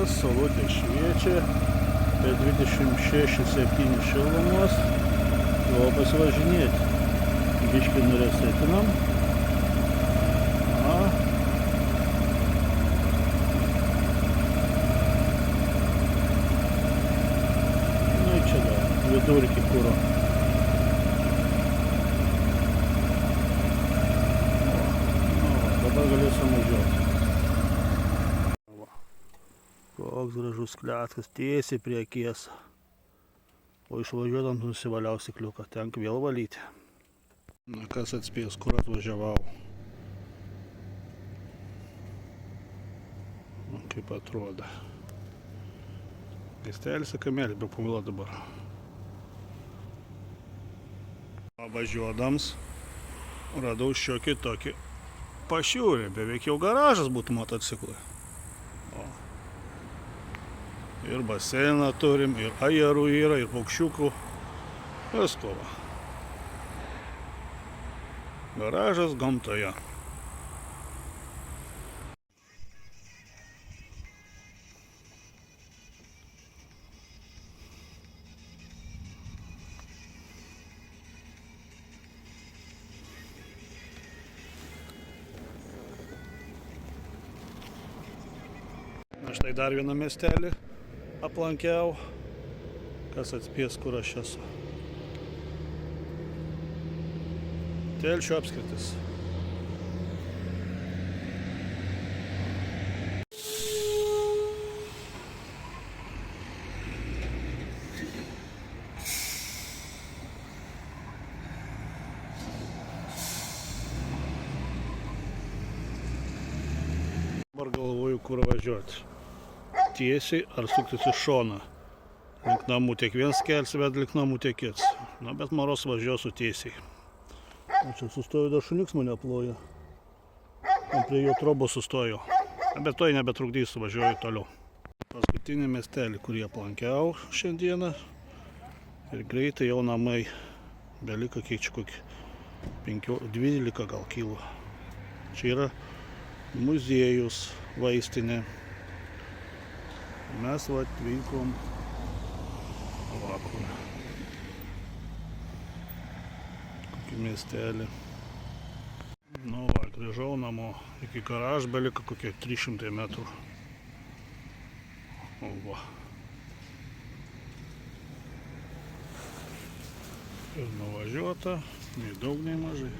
rytas, saulutė šviečia, apie 26-7 šilumos, jau pasivažinėti. Biškį nuresetinam. Nu ir čia dar vidurkį kuro. Dabar galėsim važiuoti. Koks gražus kletkas, tiesiai prie akies. O išvažiuodant nusivaliau stikliuką, tenka vėl valyti. Na, kas atspės, kur atvažiavau. Kaip atrodo. Miestelis Akamelis, be pamilo dabar. Važiuodams radau šiokį tokį pašiūrį, beveik jau garažas būtų motociklui. Ir baseiną turim, ir ajerų yra, ir paukščiukų. Visko va. Garažas gamtoje. Na štai dar vieną miestelį aplankiau, kas atspės, kur aš esu. Telšių apskritis. Dabar galvoju, kur važiuoti. Tiesiai ar suktis iš šoną. Link namų tiek vienas kelias, bet link namų tiek kits. Na, bet Maros važiuosiu tiesiai. O čia sustoju, dar šuniks mane ploja. Prie jo trobos sustoju. Bet to nebetrukdysiu, važiuoju toliau. Paskutinį miestelį, kurį aplankiau šiandieną. Ir greitai jau namai. Beliko kiek čia kokį 12 gal kilo. Čia yra muziejus, vaistinė. Mes va atvykom vakar. Kokį miestelį. Nu va, grįžau namo. Iki garažo beliko kokie 300 metrų. O va. Ir nuvažiuota, nei daug, nei mažai.